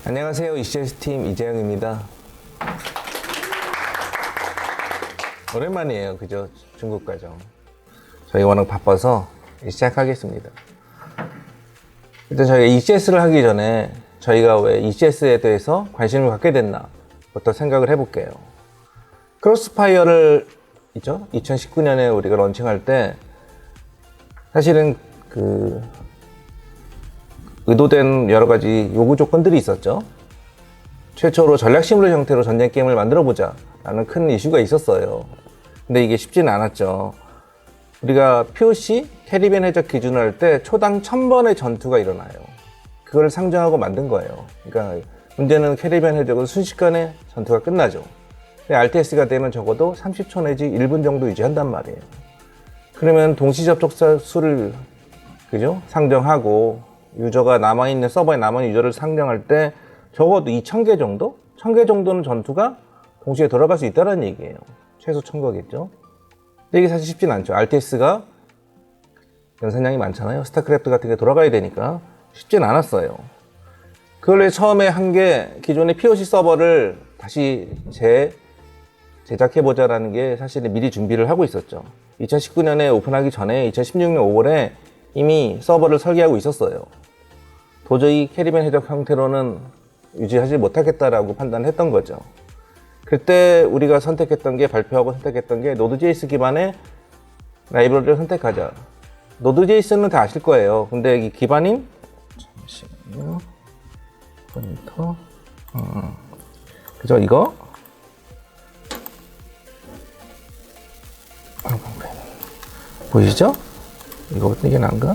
안녕하세요. ECS팀 이재영입니다. 오랜만이에요. 그죠? 중국 과정. 저희 워낙 바빠서 시작하겠습니다. 일단 저희가 ECS를 하기 전에 저희가 왜 ECS에 대해서 관심을 갖게 됐나 부터 생각을 해볼게요. 크로스파이어를 있죠? 2019년에 우리가 런칭할 때 사실은 의도된 여러 가지 요구 조건들이 있었죠. 최초로 전략 시뮬레이션 형태로 전쟁 게임을 만들어보자 라는 큰 이슈가 있었어요. 근데 이게 쉽지는 않았죠. 우리가 POC, 캐리비안 해적 기준을 할 때 초당 1000번의 전투가 일어나요. 그걸 상정하고 만든 거예요. 그러니까 문제는 캐리비안 해적은 순식간에 전투가 끝나죠. RTS가 되면 적어도 30초 내지 1분 정도 유지한단 말이에요. 그러면 동시 접촉자 수를 그죠? 상정하고 유저가 남아있는 서버에 남아있는 유저를 상정할 때 적어도 2000개 정도? 1000개 정도는 전투가 동시에 돌아갈 수 있다는 얘기예요. 최소 1000거겠죠. 근데 이게 사실 쉽진 않죠. RTS가 연산량이 많잖아요. 스타크래프트 같은 게 돌아가야 되니까 쉽진 않았어요. 그걸 처음에 한 게 기존의 POC 서버를 다시 제작해보자라는 게 사실은 미리 준비를 하고 있었죠. 2019년에 오픈하기 전에 2016년 5월에 이미 서버를 설계하고 있었어요. 도저히 캐리비안 해적 형태로는 유지하지 못하겠다라고 판단했던 거죠. 그때 우리가 선택했던 게, 발표하고 선택했던 게 Node.js 기반의 라이브러리를 선택하자. Node.js는 다 아실 거예요. 근데 이 기반인 잠시만요. 포인터. 그죠? 이거 보이시죠? 이게 나은가?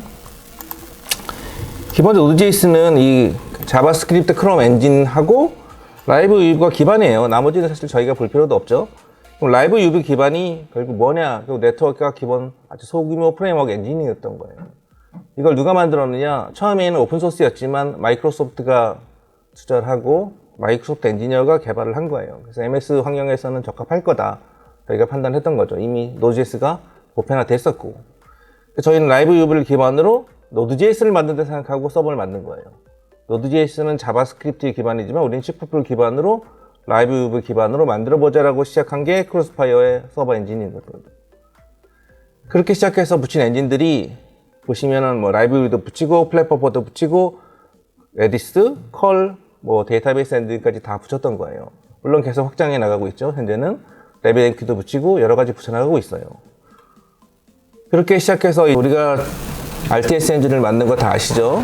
기본적으로 Node.js는 이 자바스크립트 크롬 엔진하고 라이브 UV가 기반이에요. 나머지는 사실 저희가 볼 필요도 없죠. 그럼 라이브 UV 기반이 결국 뭐냐? 결국 네트워크가 기본 아주 소규모 프레임워크 엔진이었던 거예요. 이걸 누가 만들었느냐? 처음에는 오픈소스였지만 마이크로소프트가 투자를 하고 마이크로소프트 엔지니어가 개발을 한 거예요. 그래서 MS 환경에서는 적합할 거다. 저희가 판단했던 거죠. 이미 Node.js가 보편화됐었고. 저희는 라이브 UV를 기반으로 Node.js를 만든다 생각하고 서버를 만든 거예요. Node.js는 자바스크립트 기반이지만 우리는 C++ 기반으로 라이브 UV 기반으로 만들어보자라고 시작한 게 크로스파이어의 서버 엔진이거든요. 그렇게 시작해서 붙인 엔진들이 보시면은 뭐 라이브 UV도 붙이고 플랫퍼퍼도 붙이고 레디스, 컬, 뭐 데이터베이스 엔진까지 다 붙였던 거예요. 물론 계속 확장해 나가고 있죠. 현재는 레벨엔큐도 붙이고 여러 가지 붙여나가고 있어요. 그렇게 시작해서 우리가 RTS 엔진을 만든 거 다 아시죠?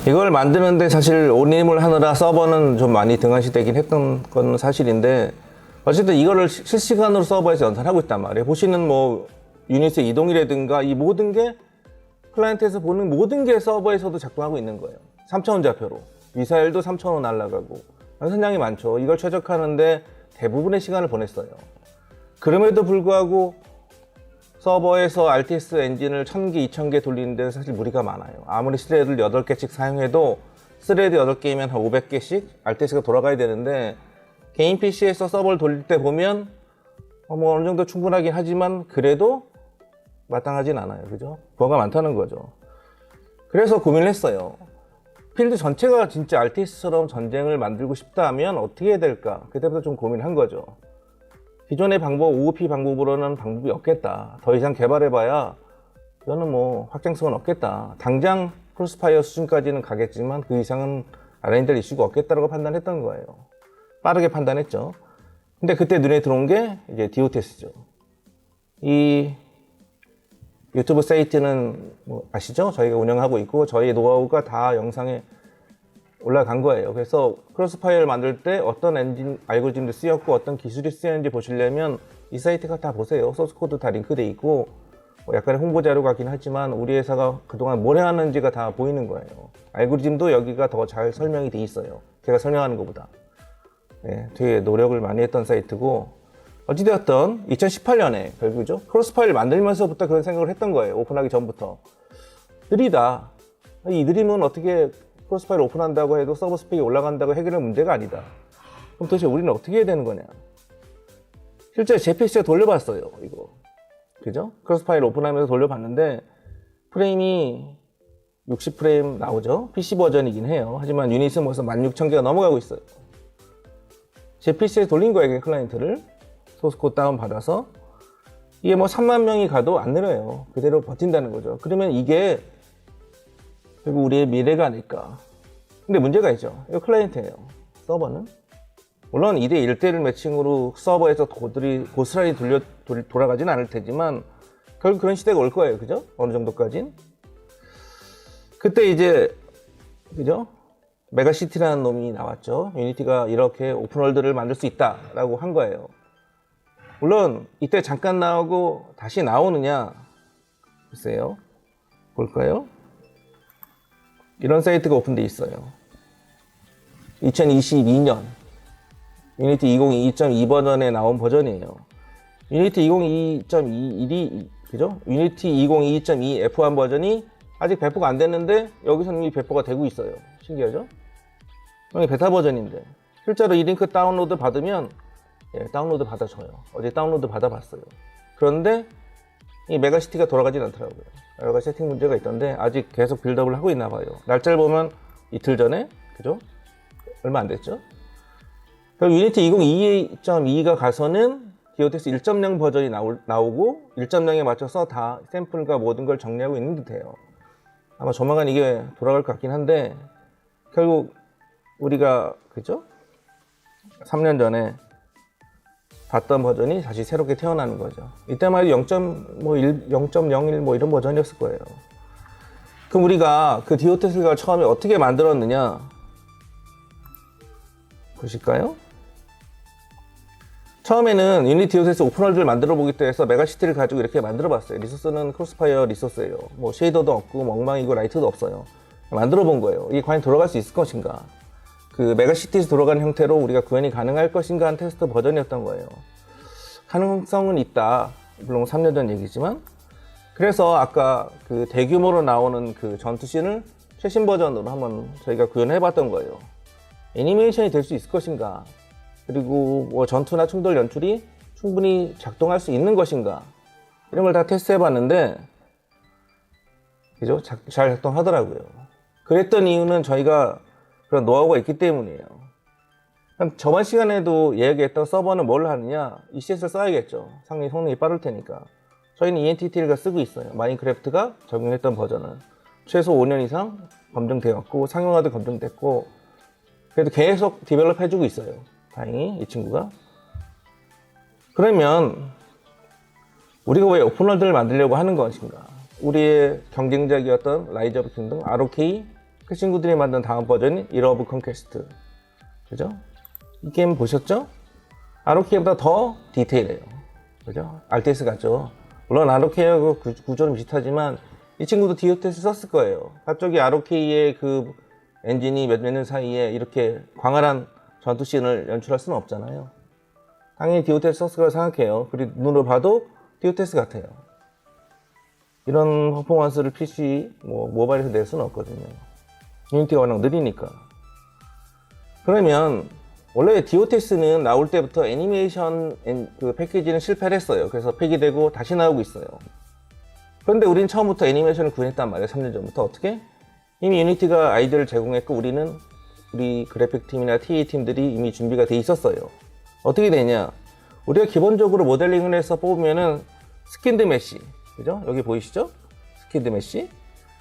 이걸 만드는데 사실 온림을 하느라 서버는 좀 많이 등한시되긴 했던 건 사실인데 어쨌든 이거를 실시간으로 서버에서 연산하고 있단 말이에요. 보시는 뭐 유닛의 이동이라든가 이 모든 게 클라이언트에서 보는 모든 게 서버에서도 작동하고 있는 거예요. 3000원 좌표로. 미사일도 3000원 날아가고 연산량이 많죠. 이걸 최적화하는데 대부분의 시간을 보냈어요. 그럼에도 불구하고 서버에서 RTS 엔진을 1000개, 2000개 돌리는데 사실 무리가 많아요. 아무리 스레드를 8개씩 사용해도 스레드 8개이면 한 500개씩 RTS가 돌아가야 되는데 개인 PC에서 서버를 돌릴 때 보면 뭐 어느 정도 충분하긴 하지만 그래도 마땅하진 않아요. 그죠? 부하가 많다는 거죠. 그래서 고민을 했어요. 필드 전체가 진짜 RTS처럼 전쟁을 만들고 싶다 하면 어떻게 해야 될까? 그때부터 좀 고민을 한 거죠. 기존의 방법, OOP 방법으로는 방법이 없겠다. 더 이상 개발해봐야 이거는 뭐 확장성은 없겠다. 당장 크로스파이어 수준까지는 가겠지만 그 이상은 R&D 될 이슈가 없겠다라고 판단했던 거예요. 빠르게 판단했죠. 근데 그때 눈에 들어온 게 이제 DOTS죠. 이 유튜브 사이트는 뭐 아시죠? 저희가 운영하고 있고 저희의 노하우가 다 영상에 올라간 거예요. 그래서 크로스파이어를 만들 때 어떤 엔진 알고리즘도 쓰였고 어떤 기술이 쓰였는지 보시려면 이 사이트가 다 보세요. 소스코드 다 링크돼 있고 뭐 약간의 홍보 자료 같긴 하지만 우리 회사가 그동안 뭘 해왔는지가 다 보이는 거예요. 알고리즘도 여기가 더 잘 설명이 돼 있어요. 제가 설명하는 것보다. 네, 되게 노력을 많이 했던 사이트고 어찌되었던 2018년에 결국이죠. 크로스파이어를 만들면서부터 그런 생각을 했던 거예요. 오픈하기 전부터. 느리다. 이 느림은 어떻게 크로스파이어를 오픈한다고 해도 서버 스펙이 올라간다고 해결할 문제가 아니다. 그럼 도대체 우리는 어떻게 해야 되는 거냐? 실제 제 PC에 돌려봤어요, 이거. 그죠? 크로스파이어를 오픈하면서 돌려봤는데 프레임이 60프레임 나오죠. PC 버전이긴 해요. 하지만 유닛은 벌써 16,000개가 넘어가고 있어요. 제 PC에 돌린 거예요, 클라이언트를. 소스코드 다운받아서. 이게 뭐 3만 명이 가도 안 늘어요. 그대로 버틴다는 거죠. 그러면 이게 결국 우리의 미래가 아닐까. 근데 문제가 있죠. 이거 클라이언트예요. 서버는. 물론 2대 1대1 매칭으로 서버에서 코드들이 고스란히 돌아가진 않을 테지만 결국 그런 시대가 올 거예요. 그죠? 어느 정도까진. 그때 이제 그죠? 메가시티라는 놈이 나왔죠. 유니티가 이렇게 오픈월드를 만들 수 있다라고 한 거예요. 물론 이때 잠깐 나오고 다시 나오느냐 글쎄요. 볼까요? 이런 사이트가 오픈되어 있어요. 2022년 유니티 2022.2 버전에 나온 버전이에요. 유니티 2022.21이 그죠? 유니티 2022.2 F1 버전이 아직 배포가 안 됐는데 여기서는 이미 배포가 되고 있어요. 신기하죠? 이게 베타 버전인데 실제로 이 링크 다운로드 받으면 다운로드 받아줘요. 어제 다운로드 받아봤어요. 그런데 이 메가시티가 돌아가진 않더라고요. 여러 가지 세팅 문제가 있던데 아직 계속 빌드업을 하고 있나 봐요. 날짜를 보면 이틀 전에 그죠? 얼마 안 됐죠? 그리고 유니티 2022.2가 가서는 디오테스 1.0 버전이 나오고 1.0에 맞춰서 다 샘플과 모든 걸 정리하고 있는 듯해요. 아마 조만간 이게 돌아갈 것 같긴 한데 결국 우리가 그죠? 3년 전에 봤던 버전이 다시 새롭게 태어나는 거죠. 이때만 해도 0.01 뭐 이런 버전이었을 거예요. 그럼 우리가 그 디오테스가 처음에 어떻게 만들었느냐 보실까요? 처음에는 유니티 디오테스 오픈월드를 만들어 보겠다 해서 메가시티를 가지고 이렇게 만들어 봤어요. 리소스는 크로스파이어 리소스예요. 뭐 쉐이더도 없고 멍망이고 라이트도 없어요. 만들어 본 거예요. 이게 과연 돌아갈 수 있을 것인가? 그 메가시티에서 돌아가는 형태로 우리가 구현이 가능할 것인가 한 테스트 버전이었던 거예요. 가능성은 있다. 물론 3년 전 얘기지만. 그래서 아까 그 대규모로 나오는 그 전투씬을 최신 버전으로 한번 저희가 구현해 봤던 거예요. 애니메이션이 될 수 있을 것인가? 그리고 뭐 전투나 충돌 연출이 충분히 작동할 수 있는 것인가? 이런 걸 다 테스트 해봤는데, 그죠? 잘 작동하더라고요. 그랬던 이유는 저희가 그런 노하우가 있기 때문이에요. 그럼 저번 시간에도 이야기했던 서버는 뭘 하느냐? ECS를 써야겠죠. 상당히 성능이 빠를 테니까. 저희는 ENTT를 쓰고 있어요. 마인크래프트가 적용했던 버전은. 최소 5년 이상 검증되었고, 상용화도 검증됐고, 그래도 계속 디벨롭 해주고 있어요. 다행히 이 친구가. 그러면 우리가 왜 오픈월드를 만들려고 하는 것인가? 우리의 경쟁작이었던 라이즈 오브 킹덤, ROK, 그 친구들이 만든 다음 버전인 이러 오브 컨퀘스트. 그죠? 이 게임 보셨죠? ROK보다 더 디테일해요. 그죠? RTS 같죠? 물론 ROK하고 구조는 비슷하지만 이 친구도 디오테스 썼을 거예요. 갑자기 ROK의 그 엔진이 몇 년 사이에 이렇게 광활한 전투씬을 연출할 수는 없잖아요. 당연히 디오테스 썼을 거라고 생각해요. 그리고 눈으로 봐도 디오테스 같아요. 이런 퍼포먼스를 PC, 모바일에서 낼 수는 없거든요. 유니티가 워낙 느리니까. 그러면 원래 디오테스는 나올 때부터 애니메이션 그 패키지는 실패를 했어요. 그래서 폐기되고 다시 나오고 있어요. 그런데 우린 처음부터 애니메이션을 구현했단 말이에요. 3년 전부터. 어떻게? 이미 유니티가 아이디어를 제공했고 우리 그래픽 팀이나 TA 팀들이 이미 준비가 돼 있었어요. 어떻게 되냐? 우리가 기본적으로 모델링을 해서 뽑으면은 스킨드 메쉬, 그죠? 여기 보이시죠? 스킨드 메쉬.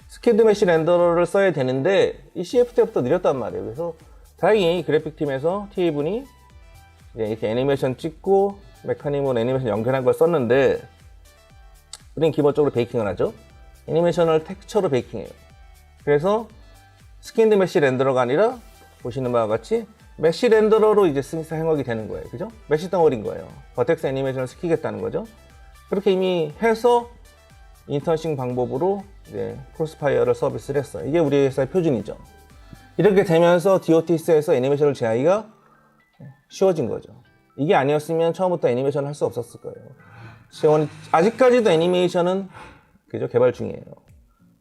스킨드 메쉬 렌더러를 써야 되는데 이 CF 때부터 느렸단 말이에요. 그래서 다행히 그래픽 팀에서 TA 분이 이렇게 애니메이션 찍고 메카니멀 애니메이션 연결한 걸 썼는데 우리는 기본적으로 베이킹을 하죠. 애니메이션을 텍스처로 베이킹해요. 그래서 스킨드 메쉬 렌더러가 아니라 보시는 바와 같이 메쉬 렌더러로 이제 생성이 되는 거예요. 그죠? 메쉬 덩어리인 거예요. 버텍스 애니메이션을 시키겠다는 거죠. 그렇게 이미 해서 인턴싱 방법으로 이제 크로스파이어를 서비스를 했어요. 이게 우리 회사의 표준이죠. 이렇게 되면서 디오티스에서 애니메이션을 제하기가 쉬워진 거죠. 이게 아니었으면 처음부터 애니메이션을 할 수 없었을 거예요. 아직까지도 애니메이션은 그죠? 개발 중이에요.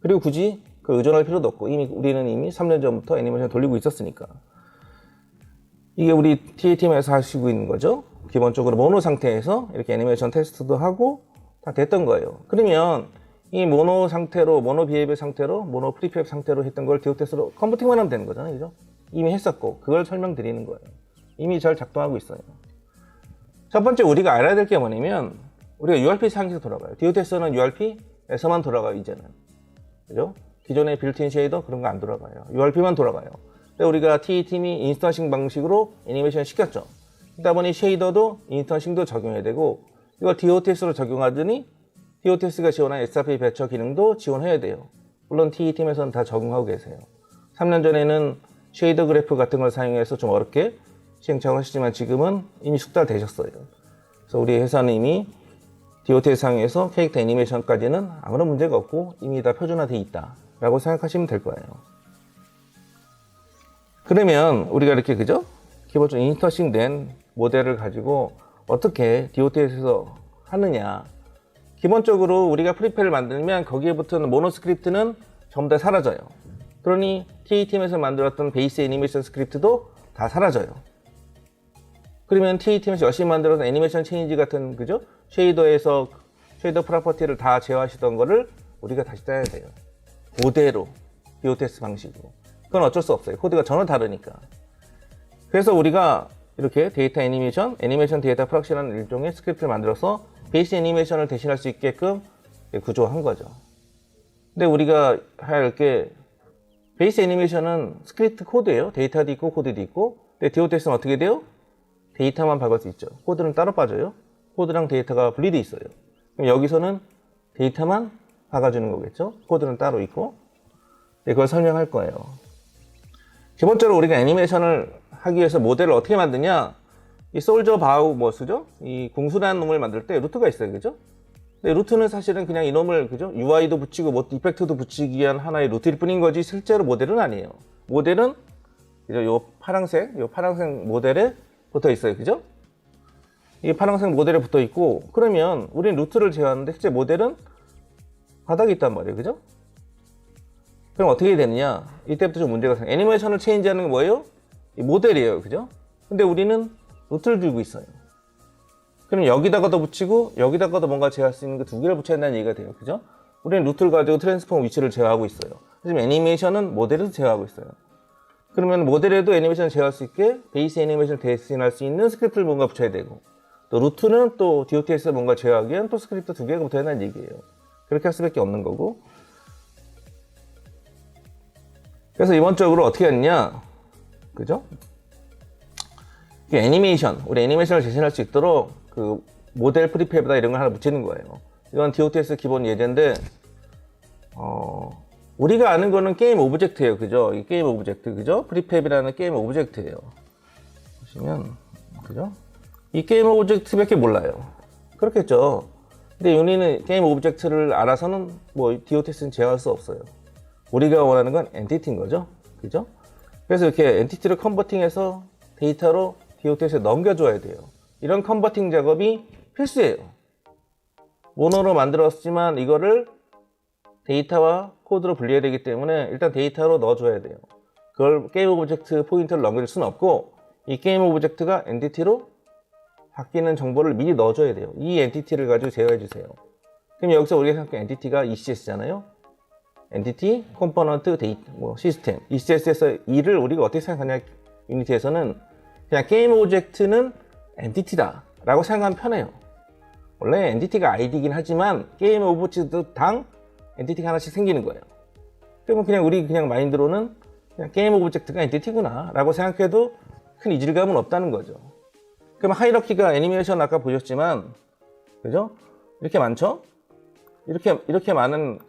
그리고 굳이 그 의존할 필요도 없고 우리는 이미 3년 전부터 애니메이션을 돌리고 있었으니까. 이게 우리 TA팀에서 하시고 있는 거죠. 기본적으로 모노 상태에서 이렇게 애니메이션 테스트도 하고 다 됐던 거예요. 그러면 이 모노 상태로, 모노 비헤이비어 상태로, 모노 프리팹 상태로 했던 걸 디오테스로 컨버팅만 하면 되는 거잖아요. 그죠? 이미 했었고, 그걸 설명드리는 거예요. 이미 잘 작동하고 있어요. 첫 번째 우리가 알아야 될 게 뭐냐면, 우리가 URP 상에서 돌아가요. 디오테스는 URP에서만 돌아가요, 이제는. 그죠? 기존의 빌트인 쉐이더 그런 거 안 돌아가요. URP만 돌아가요. 근데 우리가 TE팀이 인스턴싱 방식으로 애니메이션 시켰죠. 그러다 보니 쉐이더도 인스턴싱도 적용해야 되고, 이걸 디오테스로 적용하더니 디오테스가 지원한 SRP 배처 기능도 지원해야 돼요. 물론 TE팀에서는 다 적용하고 계세요. 3년 전에는 쉐이더 그래프 같은 걸 사용해서 좀 어렵게 시행착오를 하시지만 지금은 이미 숙달되셨어요. 그래서 우리 회사는 이미 디오테스 상에서 캐릭터 애니메이션까지는 아무런 문제가 없고 이미 다 표준화되어 있다 라고 생각하시면 될 거예요. 그러면 우리가 이렇게 그죠? 기본적으로 인스턴싱 된 모델을 가지고 어떻게 디오테스에서 하느냐. 기본적으로 우리가 프리팹을 만들면 거기에 붙은 모노 스크립트는 전부 다 사라져요. 그러니 TE팀에서 만들었던 베이스 애니메이션 스크립트도 다 사라져요. 그러면 TE팀에서 열심히 만들어서 애니메이션 체인지 같은 그죠? 쉐이더 프로퍼티를 다 제어하시던 거를 우리가 다시 짜야 돼요. 그대로 디오테스 방식으로. 그건 어쩔 수 없어요. 코드가 전혀 다르니까. 그래서 우리가 이렇게 데이터 애니메이션 데이터 프락시라는 일종의 스크립트를 만들어서 베이스 애니메이션을 대신할 수 있게끔 구조한 거죠. 근데 우리가 할 게 베이스 애니메이션은 스크립트 코드예요. 데이터도 있고 코드도 있고. 근데 디오테스는 어떻게 돼요? 데이터만 박을 수 있죠. 코드는 따로 빠져요. 코드랑 데이터가 분리돼 있어요. 그럼 여기서는 데이터만 박아주는 거겠죠. 코드는 따로 있고. 네, 그걸 설명할 거예요. 기본적으로 우리가 애니메이션을 하기 위해서 모델을 어떻게 만드냐? 이 솔저 바우 머스죠? 이 궁수라는 놈을 만들 때 루트가 있어요. 그죠? 근데 루트는 사실은 그냥 이놈을 그죠? UI도 붙이고 뭐 이펙트도 붙이기 위한 하나의 루트일 뿐인 거지 실제로 모델은 아니에요. 모델은 그죠? 요 파란색 모델에 붙어 있어요. 그죠? 이 파란색 모델에 붙어 있고 그러면 우리는 루트를 제어하는데 실제 모델은 바닥에 있단 말이에요. 그죠? 그럼 어떻게 되느냐? 이때부터 좀 문제가 생겨요. 애니메이션을 체인지하는 게 뭐예요? 이 모델이에요. 그죠? 근데 우리는 루트를 들고 있어요. 그럼 여기다가도 붙이고 여기다가도 뭔가 제어할 수 있는 그 두 개를 붙여야 한다는 얘기가 돼요. 그죠? 우리는 루트를 가지고 트랜스폼 위치를 제어하고 있어요. 하지만 애니메이션은 모델을 제어하고 있어요. 그러면 모델에도 애니메이션을 제어할 수 있게 베이스 애니메이션을 대신할 수 있는 스크립트를 뭔가 붙여야 되고 또 루트는 또 DOTS에 뭔가 제어하기 위한 또 스크립트 두 개가 붙어야 한다는 얘기예요. 그렇게 할 수밖에 없는 거고. 그래서 이번적으로 어떻게 했냐? 그죠? 애니메이션, 우리 애니메이션을 제시할 수 있도록 그 모델 프리팹에다 이런 걸 하나 붙이는 거예요. 이건 DOTS 기본 예제인데, 우리가 아는 거는 게임 오브젝트예요. 그죠? 이 게임 오브젝트, 그죠? 프리팹이라는 게임 오브젝트예요. 보시면, 그죠? 이 게임 오브젝트밖에 몰라요. 그렇겠죠? 근데 우리는 게임 오브젝트를 알아서는 뭐 DOTS는 제어할 수 없어요. 우리가 원하는 건 엔티티인 거죠. 그죠? 그래서 이렇게 엔티티를 컨버팅해서 데이터로 DOTS에 넘겨줘야 돼요. 이런 컨버팅 작업이 필수예요. 모노로 만들었지만 이거를 데이터와 코드로 분리해야 되기 때문에 일단 데이터로 넣어줘야 돼요. 그걸 게임 오브젝트 포인터를 넘길 수는 없고 이 게임 오브젝트가 엔티티로 바뀌는 정보를 미리 넣어줘야 돼요. 이 엔티티를 가지고 제어해 주세요. 그럼 여기서 우리가 생각한 엔티티가 ECS잖아요. 엔티티, 컴포넌트, 데이터, 시스템. ECS에서 E를 우리가 어떻게 생각하냐, 유니티에서는 그냥 게임 오브젝트는 엔티티다 라고 생각하면 편해요. 원래 엔티티가 아이디긴 하지만 게임 오브젝트 당 엔티티가 하나씩 생기는 거예요. 그러면 그냥 우리 그냥 마인드로는 그냥 게임 오브젝트가 엔티티구나 라고 생각해도 큰 이질감은 없다는 거죠. 그럼 하이러키가 애니메이션 아까 보셨지만, 그죠? 이렇게 많죠? 이렇게 많은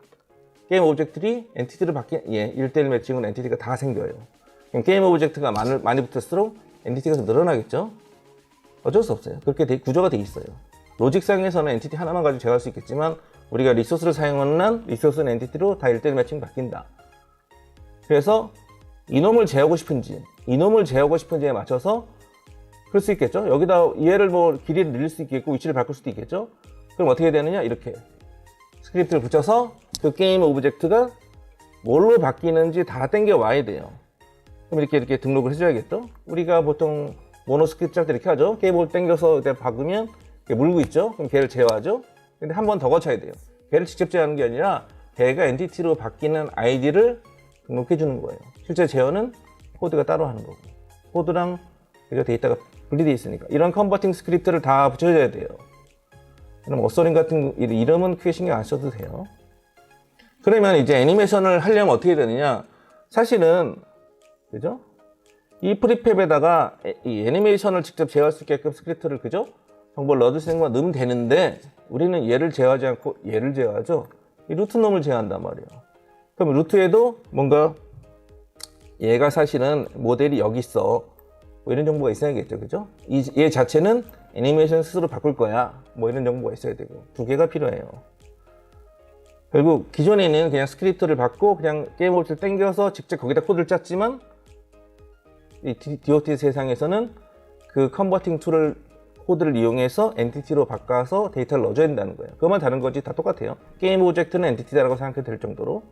게임 오브젝트들이 엔티티를 바뀐, 1대1 매칭은 엔티티가 다 생겨요. 게임 오브젝트가 많이 붙을수록 엔티티가 늘어나겠죠? 어쩔 수 없어요. 그렇게 구조가 돼 있어요. 로직상에서는 엔티티 하나만 가지고 제어할 수 있겠지만, 우리가 리소스를 사용하는 한 리소스는 엔티티로 다 1대1 매칭 바뀐다. 그래서 이놈을 제어하고 싶은지에 맞춰서 그럴 수 있겠죠? 여기다 얘를 길이를 늘릴 수 있겠고, 위치를 바꿀 수도 있겠죠? 그럼 어떻게 되느냐? 이렇게. 스크립트를 붙여서 그 게임 오브젝트가 뭘로 바뀌는지 다 땡겨 와야 돼요. 그럼 이렇게 등록을 해줘야겠죠? 우리가 보통 모노 스크립트 짤 때 이렇게 하죠? 게임 오브 땡겨서 박으면 물고 있죠? 그럼 걔를 제어하죠? 근데 한 번 더 거쳐야 돼요. 걔를 직접 제어하는 게 아니라 걔가 엔티티로 바뀌는 아이디를 등록해 주는 거예요. 실제 제어는 코드가 따로 하는 거고, 코드랑 데이터가 분리되어 있으니까 이런 컨버팅 스크립트를 다 붙여줘야 돼요. 그럼 어서링 같은 이름은 크게 신경 안 써도 돼요. 그러면 이제 애니메이션을 하려면 어떻게 되느냐? 사실은 그죠? 이 프리팹에다가 이 애니메이션을 직접 제어할 수 있게끔 스크립트를 그죠? 정보를 넣을 수 있는 건 넣으면 되는데 우리는 얘를 제어하지 않고 얘를 제어하죠. 이 루트 놈을 제어한단 말이에요. 그럼 루트에도 뭔가 얘가 사실은 모델이 여기 있어. 뭐 이런 정보가 있어야겠죠. 그죠? 얘 자체는 애니메이션 스스로 바꿀 거야. 뭐 이런 정보가 있어야 되고. 두 개가 필요해요. 결국 기존에는 그냥 스크립트를 받고 그냥 게임 오브젝트를 땡겨서 직접 거기다 코드를 짰지만 이 DOT 세상에서는 그 컨버팅 툴을 코드를 이용해서 엔티티로 바꿔서 데이터를 넣어줘야 된다는 거예요. 그것만 다른 거지 다 똑같아요. 게임 오브젝트는 엔티티다라고 생각해도 될 정도로.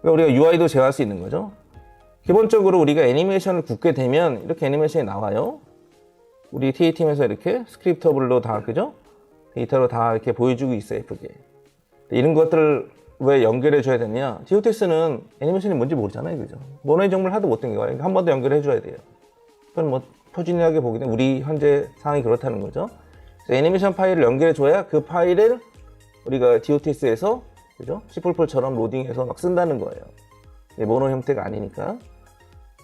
그러니까 우리가 UI도 제어할 수 있는 거죠. 기본적으로 우리가 애니메이션을 굽게 되면 이렇게 애니메이션이 나와요. 우리 TA팀에서 이렇게 스크립터블로 다 그죠? 데이터로 다 이렇게 보여주고 있어요. 예쁘게. 이런 것들을 왜 연결해 줘야 되냐? DOTS는 애니메이션이 뭔지 모르잖아요. 그죠? 모노의 정보를 하도 못 땡겨요. 한 번 더 연결해 줘야 돼요. 그건 뭐 표준하게 보기는 우리 현재 상황이 그렇다는 거죠. 그래서 애니메이션 파일을 연결해 줘야 그 파일을 우리가 DOTS에서 그죠? C++처럼 로딩해서 막 쓴다는 거예요. 모노 형태가 아니니까.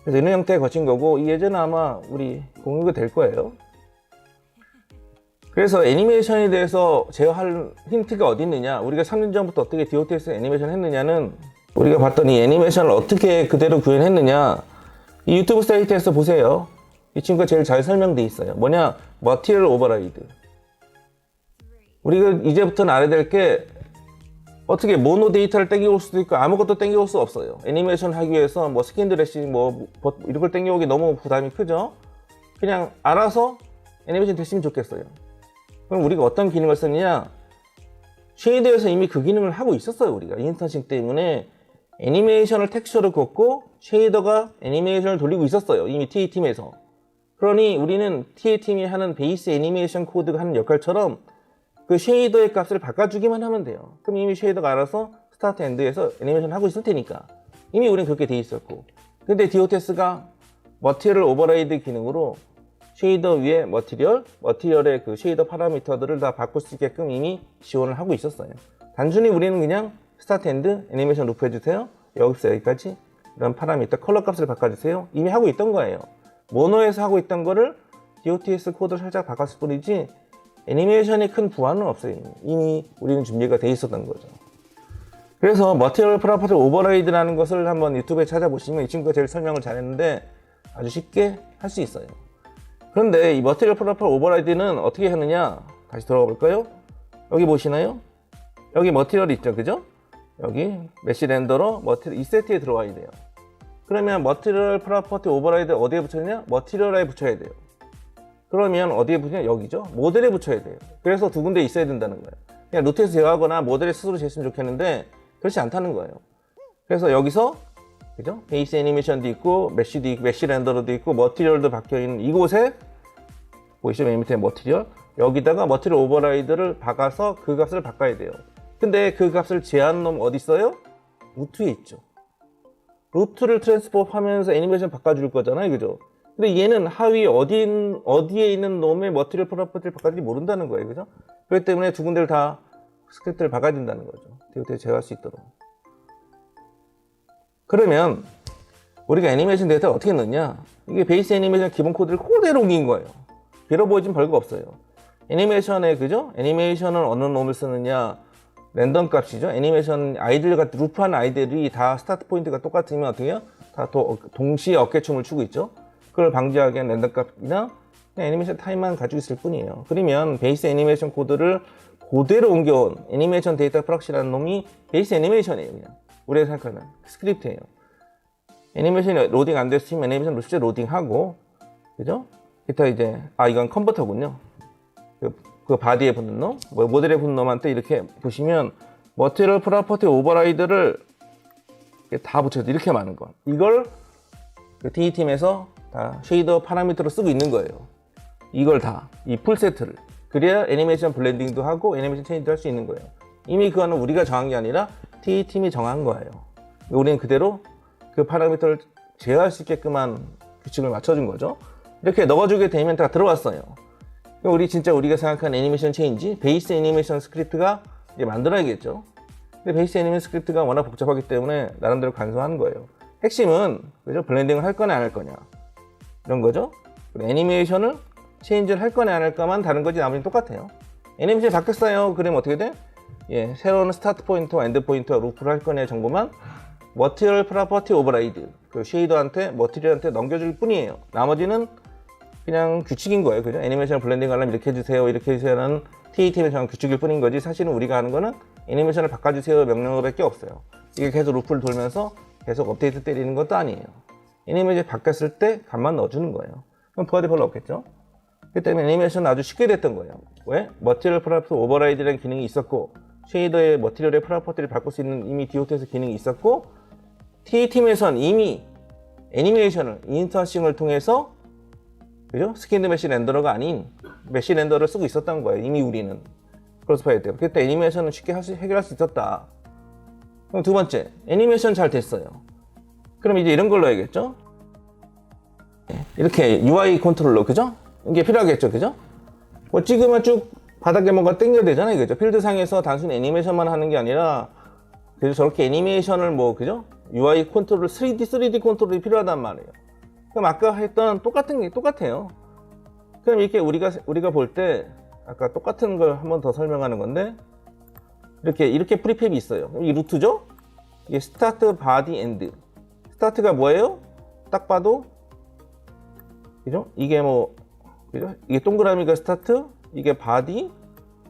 그래서 이런 형태가 거친 거고, 이 예제는 아마 우리 공유가 될 거예요. 그래서 애니메이션에 대해서 제어할 힌트가 어디 있느냐, 우리가 3년 전부터 어떻게 DOTS 애니메이션 했느냐는 우리가 봤던 이 애니메이션을 어떻게 그대로 구현했느냐, 이 유튜브 사이트에서 보세요. 이 친구가 제일 잘 설명돼 있어요. 뭐냐, 머티리얼 오버라이드. 우리가 이제부터는 알아야 될 게 어떻게 모노 데이터를 땡겨올 수도 있고 아무것도 땡겨올 수 없어요. 애니메이션 하기 위해서 뭐 스킨 드레싱 뭐 이런 걸 땡겨오기 너무 부담이 크죠. 그냥 알아서 애니메이션 됐으면 좋겠어요. 그럼 우리가 어떤 기능을 썼느냐, 쉐이더에서 이미 그 기능을 하고 있었어요. 우리가 인스턴싱 때문에 애니메이션을 텍스처로 걷고 쉐이더가 애니메이션을 돌리고 있었어요. 이미 TA팀에서. 그러니 우리는 TA팀이 하는 베이스 애니메이션 코드가 하는 역할처럼 그 쉐이더의 값을 바꿔주기만 하면 돼요. 그럼 이미 쉐이더가 알아서 스타트 엔드에서 애니메이션 하고 있을 테니까. 이미 우린 그렇게 돼 있었고. 근데 DOTS가 머티리얼 오버라이드 기능으로 쉐이더 위에 머티리얼의 그 쉐이더 파라미터들을 다 바꿀 수 있게끔 이미 지원을 하고 있었어요. 단순히 우리는 그냥 스타트 엔드 애니메이션 루프 해주세요. 여기서 여기까지 이런 파라미터 컬러 값을 바꿔주세요. 이미 하고 있던 거예요. 모노에서 하고 있던 거를 DOTS 코드를 살짝 바꿨을 뿐이지 애니메이션이 큰 부하는 없어요. 이미 우리는 준비가 돼 있었던 거죠. 그래서 머티리얼 프로퍼티 오버라이드라는 것을 한번 유튜브에 찾아보시면 이 친구가 제일 설명을 잘했는데 아주 쉽게 할 수 있어요. 그런데 이 머티리얼 프로퍼티 오버라이드는 어떻게 하느냐, 다시 돌아가 볼까요? 여기 보시나요? 여기 머티리얼 있죠, 그죠? 여기 메시 렌더러 머티리얼 이 세트에 들어와야 돼요. 그러면 머티리얼 프로퍼티 오버라이드 어디에 붙여야 머티리얼에 붙여야 돼요. 그러면 어디에 붙이냐? 여기죠. 모델에 붙여야 돼요. 그래서 두 군데 있어야 된다는 거예요. 그냥 루트에서 제어하거나 모델에 스스로 쟀으면 좋겠는데 그렇지 않다는 거예요. 그래서 여기서 그죠? 베이스 애니메이션도 있고 메쉬도 있고 메쉬 렌더러도 있고 머티리얼도 박혀 있는 이곳에 보이시죠? 맨 밑에 머티리얼, 여기다가 머티리얼 오버라이드를 박아서 그 값을 바꿔야 돼요. 근데 그 값을 제한 놈 어디 있어요? 루트에 있죠. 루트를 트랜스포 하면서 애니메이션 바꿔줄 거잖아요, 그죠? 근데 얘는 하위 어디에 있는 놈의 머티리얼 프로퍼티를 바꿔줄지 모른다는 거예요, 그죠? 그렇기 때문에 두 군데를 다 스크립트를 박아야 된다는 거죠. DOT에 제어할 수 있도록. 그러면 우리가 애니메이션 데이터를 어떻게 넣냐? 이게 베이스 애니메이션 기본 코드를 그대로 옮긴 거예요. 빌어 보이진 별거 없어요. 애니메이션에 그죠? 애니메이션은 어느 놈을 쓰느냐? 랜덤 값이죠. 애니메이션 아이들과 루프하는 아이들이 다 스타트 포인트가 똑같으면 어떻게 해요? 다 동시에 어깨춤을 추고 있죠. 그걸 방지하기 위한 랜덤 값이나 애니메이션 타임만 가지고 있을 뿐이에요. 그러면 베이스 애니메이션 코드를 그대로 옮겨온 애니메이션 데이터 프락시라는 놈이 베이스 애니메이션이에요. 그냥 우리가 생각하는 스크립트예요. 애니메이션이 로딩 안 됐으면 애니메이션 실제 로딩하고, 그죠? 기타 이제 이건 컨버터군요. 그 바디에 붙는 놈, 모델에 붙는 놈한테 이렇게 보시면 머티리얼 프로퍼티 오버라이드를 다 붙여서 이렇게 많은 거. 이걸 그 DE팀에서 다 쉐이더 파라미터로 쓰고 있는 거예요. 이걸 다, 이 풀 세트를. 그래야 애니메이션 블렌딩도 하고 애니메이션 체인지도 할 수 있는 거예요. 이미 그거는 우리가 정한 게 아니라 T팀이 정한 거예요. 우리는 그대로 그 파라미터를 제어할 수 있게끔한 규칙을 맞춰준 거죠. 이렇게 넣어주게 되면 다 들어왔어요. 우리 진짜 우리가 생각한 애니메이션 체인지, 베이스 애니메이션 스크립트가 이제 만들어야겠죠. 근데 베이스 애니메이션 스크립트가 워낙 복잡하기 때문에 나름대로 간소한 거예요. 핵심은 그죠? 블렌딩을 할 거냐 안 할 거냐 이런 거죠. 애니메이션을 체인지를 할 거냐 안 할까만 다른 거지 나머지는 똑같아요. 애니메이션이 바뀌었어요. 그러면 어떻게 돼? 예, 새로운 스타트 포인트와 엔드 포인트와 루프를 할 거냐 정보만 머티리얼 프로퍼티 오버라이드 그 쉐이더한테 머티리얼한테 넘겨줄 뿐이에요. 나머지는 그냥 규칙인 거예요. 그죠? 애니메이션 블렌딩 하려면 이렇게 해주세요. 이렇게 해주세요는 TA팀의 정한 규칙일 뿐인 거지 사실은 우리가 하는 거는 애니메이션을 바꿔주세요 명령어밖에 없어요. 이게 계속 루프를 돌면서 계속 업데이트 때리는 것도 아니에요. 애니메이션이 바뀌었을 때 값만 넣어주는 거예요. 그럼 부하도 별로 없겠죠? 그렇기 때문에 애니메이션은 아주 쉽게 됐던 거예요. 왜? 머티리얼 프로퍼티 오버라이드라는 기능이 있었고 쉐이더의 머티리얼의 프로퍼티를 바꿀 수 있는 이미 디오트에서 기능이 있었고 TA팀에선 이미 애니메이션을 인스턴싱을 통해서 그죠? 스킨드 메시 렌더러가 아닌 메시 렌더를 쓰고 있었던 거예요. 이미 우리는 크로스파이어 때. 그때 애니메이션은 쉽게 해결할 수 있었다. 그럼 두 번째, 애니메이션 잘 됐어요. 그럼 이제 이런 걸 넣어야겠죠? 이렇게 UI 컨트롤러, 그죠? 이게 필요하겠죠, 그죠? 뭐 찍으면 쭉 바닥에 뭔가 당겨야 되잖아요, 그죠? 필드상에서 단순히 애니메이션만 하는 게 아니라 그래서 저렇게 애니메이션을 뭐, 그죠? UI 컨트롤, 3D 컨트롤이 필요하단 말이에요. 그럼 아까 했던 똑같은 게 똑같아요. 그럼 이렇게 우리가 볼 때 아까 똑같은 걸 한 번 더 설명하는 건데 이렇게 프리팹이 있어요. 이 루트죠? 이게 스타트, 바디, 엔드. 스타트가 뭐예요? 딱 봐도 그죠? 이게 뭐 그죠? 이게 동그라미가 스타트, 이게 바디,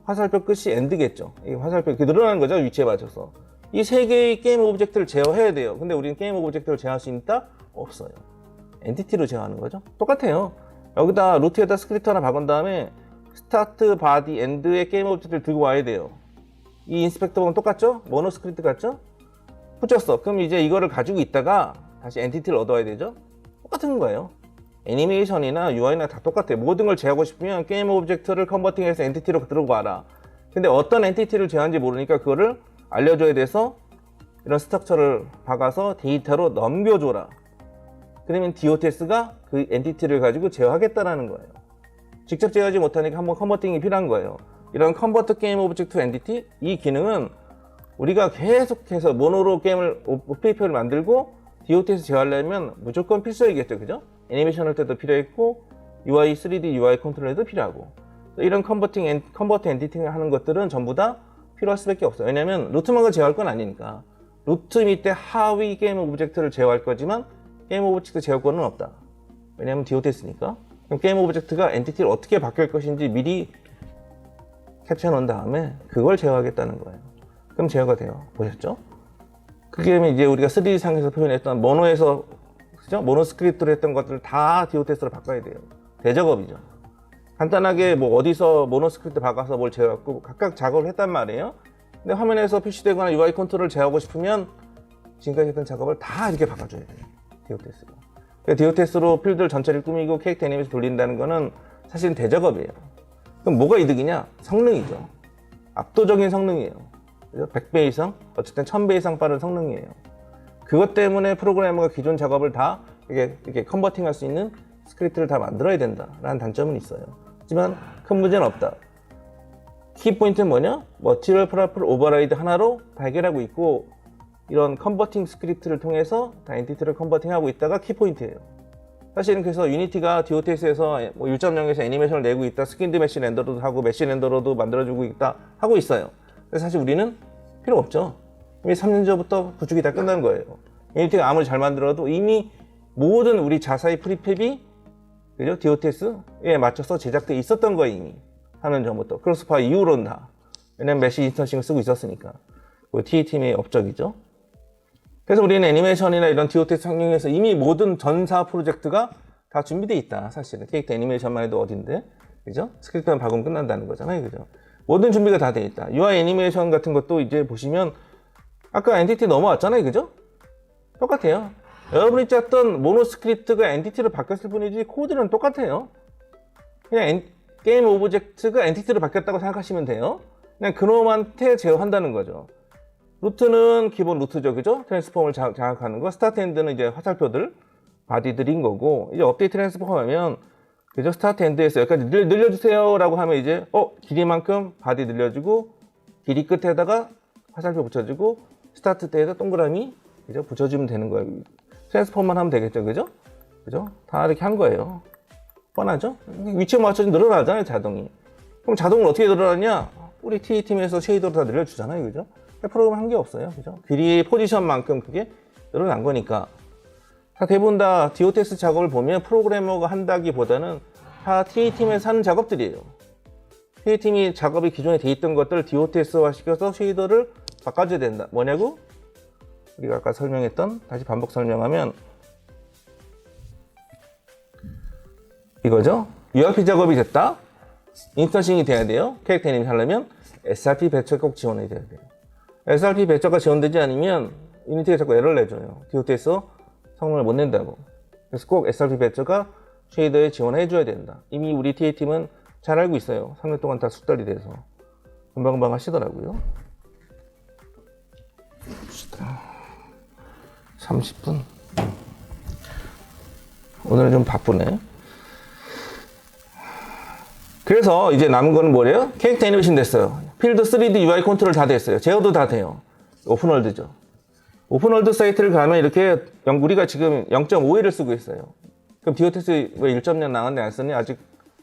화살표 끝이 엔드겠죠. 이게 화살표 이렇게 늘어나는 거죠. 위치에 맞춰서. 이 세 개의 게임 오브젝트를 제어해야 돼요. 근데 우리는 게임 오브젝트를 제어할 수 있다? 없어요. 엔티티로 제어하는 거죠. 똑같아요. 여기다 루트에다 스크립트 하나 박은 다음에 스타트, 바디, 엔드의 게임 오브젝트를 들고 와야 돼요. 이 인스펙터 보면 똑같죠? 모노 스크립트 같죠? 붙였어. 그럼 이제 이거를 가지고 있다가 다시 엔티티를 얻어야 되죠? 똑같은 거예요. 애니메이션이나 UI나 다 똑같아요. 모든 걸 제어하고 싶으면 게임 오브젝트를 컨버팅해서 엔티티로 들고 와라. 근데 어떤 엔티티를 제어하는지 모르니까 그거를 알려줘야 돼서 이런 스트럭처를 박아서 데이터로 넘겨줘라. 그러면 DOTS가 그 엔티티를 가지고 제어하겠다라는 거예요. 직접 제어하지 못하니까 한번 컨버팅이 필요한 거예요. 이런 컨버트 게임 오브젝트 엔티티 이 기능은 우리가 계속해서 모노로 게임을 오페이퍼를 만들고 DOTS 제어하려면 무조건 필수이겠죠, 그죠? 애니메이션 할 때도 필요했고 UI 3D UI 컨트롤에도 필요하고 이런 컨버트 엔티티를 하는 것들은 전부 다 필요할 수밖에 없어요. 왜냐하면 루트만을 제어할 건 아니니까 루트 밑에 하위 게임 오브젝트를 제어할 거지만 게임 오브젝트 제어권은 없다. 왜냐하면 DOTS니까. 그럼 게임 오브젝트가 엔티티를 어떻게 바뀔 것인지 미리 캡처해 놓은 다음에 그걸 제어하겠다는 거예요. 그럼 제어가 돼요. 보셨죠? 그게 이제 우리가 3D 상에서 표현했던 모노에서 그죠? 모노 스크립트로 했던 것들을 다 DOTS로 바꿔야 돼요. 대작업이죠. 간단하게 뭐 어디서 모노 스크립트 박아서 뭘 제어하고 각각 작업을 했단 말이에요. 근데 화면에서 표시되거나 UI 컨트롤을 제어하고 싶으면 지금까지 했던 작업을 다 이렇게 바꿔줘야 돼요. DOTS로. DOTS로 필드를 전체를 꾸미고 캐릭터 애니메이션 돌린다는 거는 사실은 대작업이에요. 그럼 뭐가 이득이냐? 성능이죠. 압도적인 성능이에요. 100배 이상, 어쨌든 1000배 이상 빠른 성능이에요. 그것 때문에 프로그래머가 기존 작업을 다 이렇게 컨버팅 할 수 있는 스크립트를 다 만들어야 된다라는 단점은 있어요. 하지만 큰 문제는 없다. 키포인트는 뭐냐? 머티리얼 프로퍼티 오버라이드 하나로 다 해결하고 있고 이런 컨버팅 스크립트를 통해서 다 엔티티를 컨버팅하고 있다가 키포인트예요. 사실은 그래서 유니티가 DOTS에서 뭐 1.0에서 애니메이션을 내고 있다, 스킨드 메시 렌더로도 하고 메시 렌더로도 만들어주고 있다 하고 있어요. 그래서 사실 우리는 필요 없죠. 이미 3년 전부터 구축이 다 끝난 거예요. 유니티가 아무리 잘 만들어도 이미 모든 우리 자사의 프리팹이 그죠? DOTS에 맞춰서 제작돼 있었던 거예요, 이미. 3년 전부터. 크로스파이어 이후로는 다. 왜냐면 메시 인스턴싱을 쓰고 있었으니까. TA팀의 업적이죠. 그래서 우리는 애니메이션이나 이런 DOTS 환경에서 이미 모든 전사 프로젝트가 다 준비되어 있다. 사실은. 캐릭터 애니메이션만 해도 어딘데. 그죠? 스크립트만 박으면 끝난다는 거잖아요. 그죠? 모든 준비가 다 되어 있다. UI 애니메이션 같은 것도 이제 보시면 아까 엔티티 넘어왔잖아요. 그죠? 똑같아요. 여러분이 짰던 모노 스크립트가 엔티티로 바뀌었을 뿐이지 코드는 똑같아요. 그냥 게임 오브젝트가 엔티티로 바뀌었다고 생각하시면 돼요. 그냥 그놈한테 제어한다는 거죠. 루트는 기본 루트죠, 그죠? 트랜스폼을 장악하는 거. 스타트 엔드는 이제 화살표들, 바디들인 거고, 이제 업데이트 트랜스폼 하면, 그죠? 스타트 엔드에서 여기까지 늘려주세요라고 하면 이제, 길이만큼 바디 늘려주고, 길이 끝에다가 화살표 붙여주고, 스타트 때에다 동그라미, 그죠? 붙여주면 되는 거예요. 트랜스폼만 하면 되겠죠, 그죠? 그죠? 다 이렇게 한 거예요. 뻔하죠? 위치에 맞춰서 늘어나잖아요, 자동이. 그럼 자동을 어떻게 늘어나냐? 우리 TA팀에서 쉐이더로 다 늘려주잖아요, 그죠? 프로그램 한 게 없어요, 그죠? 길이 포지션만큼 그게 늘어난 거니까. 다 대부분 다 DOTS 작업을 보면 프로그래머가 한다기보다는 다 TA팀에서 하는 작업들이에요. TA팀이 작업이 기존에 돼 있던 것들을 DOTS화 시켜서 쉐이더를 바꿔줘야 된다. 뭐냐고? 우리가 아까 설명했던, 다시 반복 설명하면 이거죠? URP 작업이 됐다? 인스턴싱이 돼야 돼요. 캐릭터 애니메이션 하려면 SRP 배치가 꼭 지원해야 돼요. SRP 배치가 지원되지 않으면 유니티가 자꾸 에러를 내줘요. DOTS 성능을 못 낸다고. 그래서 꼭 SRP 배치가 쉐이더에 지원해줘야 된다. 이미 우리 TA팀은 잘 알고 있어요. 3년 동안 다 숙달이 돼서. 금방금방 하시더라고요. 30분. 오늘은 좀 바쁘네. 그래서 이제 남은 거는 뭐래요? 캐릭터 애니메이션 됐어요. 필드 3D UI 컨트롤 다 됐어요. 제어도 다 돼요. 오픈월드죠. 오픈월드 사이트를 가면 이렇게 우리가 지금 0.51을 쓰고 있어요. 그럼 DOTS 왜 1.0 나왔는데 안 쓰니?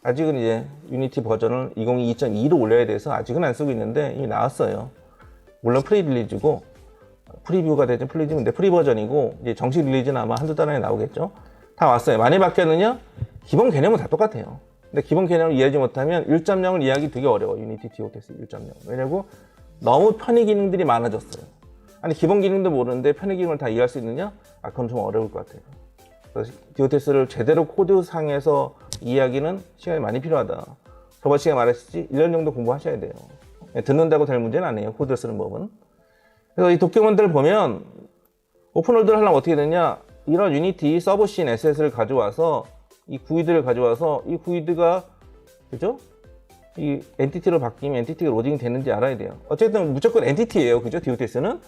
아직은 이제 유니티 버전을 2022 2.2로 올려야 돼서 아직은 안 쓰고 있는데 이미 나왔어요. 물론 프리 릴리즈고 프리뷰가 되든 프리뷰인데 프리 버전이고 이제 정식 릴리즈는 아마 한두 달 안에 나오겠죠. 다 왔어요. 많이 바뀌었느냐? 기본 개념은 다 똑같아요. 근데 기본 개념을 이해하지 못하면 1.0을 이해하기 되게 어려워. 유니티 DOTS 1.0. 왜냐고 너무 편의 기능들이 많아졌어요. 아니 기본 기능도 모르는데 편의 기능을 다 이해할 수 있느냐? 그건 좀 어려울 것 같아요. 그래서 DOTS를 제대로 코드상에서 이해하기는 시간이 많이 필요하다. 저번 시간에 말했지 1년 정도 공부하셔야 돼요. 듣는다고 될 문제는 아니에요. 코드 쓰는 법은. 그래서 이 도큐먼트를 보면 오픈월드를 하려면 어떻게 되냐? 이런 유니티 서브씬 에셋을 가져와서 이 구이드를 가져와서 이 구이드가 그죠? 이 엔티티로 바뀌면 엔티티가 로딩 되는지 알아야 돼요. 어쨌든 무조건 엔티티예요. 그죠? DOTS는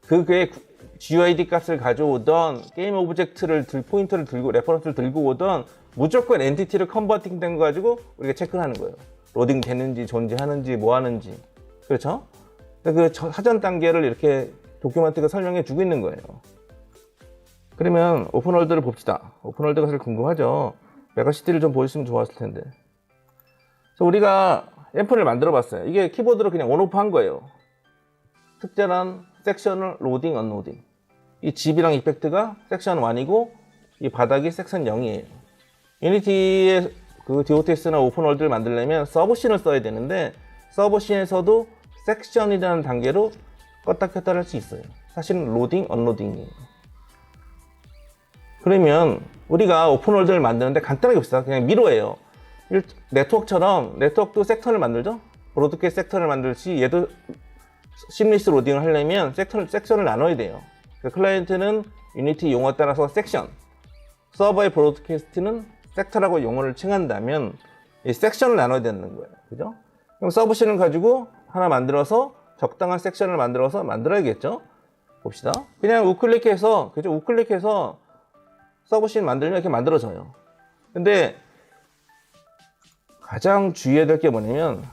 그게 GUID 값을 가져오던 게임 오브젝트를 포인터를 들고 레퍼런스를 들고 오던 무조건 엔티티를 컨버팅 된 거 가지고 우리가 체크를 하는 거예요. 로딩 되는지 존재하는지 뭐 하는지. 그렇죠? 그 사전 단계를 이렇게 도큐먼트가 설명해 주고 있는 거예요. 그러면 오픈월드를 봅시다. 오픈월드가 사실 궁금하죠. 메가시티를 좀 보였으면 좋았을 텐데. 그래서 우리가 앰플을 만들어 봤어요. 이게 키보드로 그냥 온오프 한 거예요. 특별한 섹션을 로딩, 언로딩. 이 집이랑 이펙트가 섹션 1이고 이 바닥이 섹션 0이에요. 유니티의 그 DOTS나 오픈월드를 만들려면 서브씬을 써야 되는데 서브씬에서도 섹션이라는 단계로 껐다 켰다 할 수 있어요. 사실은 로딩, 언로딩이에요. 그러면 우리가 오픈월드를 만드는데 간단하게 봅시다. 그냥 미로예요. 네트워크처럼 네트워크도 섹터를 만들죠. 브로드캐스트 섹터를 만들지 얘도 심리스 로딩을 하려면 섹션을 나눠야 돼요. 클라이언트는 유니티 용어 따라서 섹션, 서버의 브로드캐스트는 섹터라고 용어를 칭한다면 이 섹션을 나눠야 되는 거예요. 그죠? 그럼 서브씬을 가지고 하나 만들어서 적당한 섹션을 만들어야겠죠? 봅시다. 그냥 우클릭해서, 그죠? 우클릭해서 서브씬 만들면 이렇게 만들어져요. 근데 가장 주의해야 될 게 뭐냐면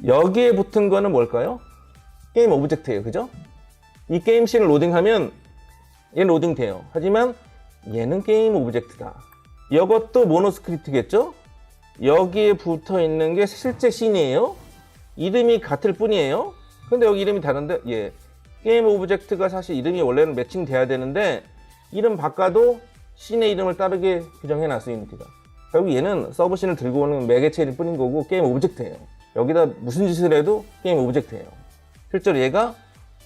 여기에 붙은 거는 뭘까요? 게임 오브젝트예요. 그죠? 이 게임 씬을 로딩하면 얘는 로딩 돼요. 하지만 얘는 게임 오브젝트다. 이것도 모노스크립트겠죠? 여기에 붙어 있는 게 실제 씬이에요. 이름이 같을 뿐이에요. 근데 여기 이름이 다른데 게임 오브젝트가 사실 이름이 원래는 매칭 돼야 되는데 이름 바꿔도 씬의 이름을 따르게 규정해 놨어요. 유니티가. 결국 얘는 서브씬을 들고 오는 매개체일 뿐인 거고 게임 오브젝트예요. 여기다 무슨 짓을 해도 게임 오브젝트예요. 실제로 얘가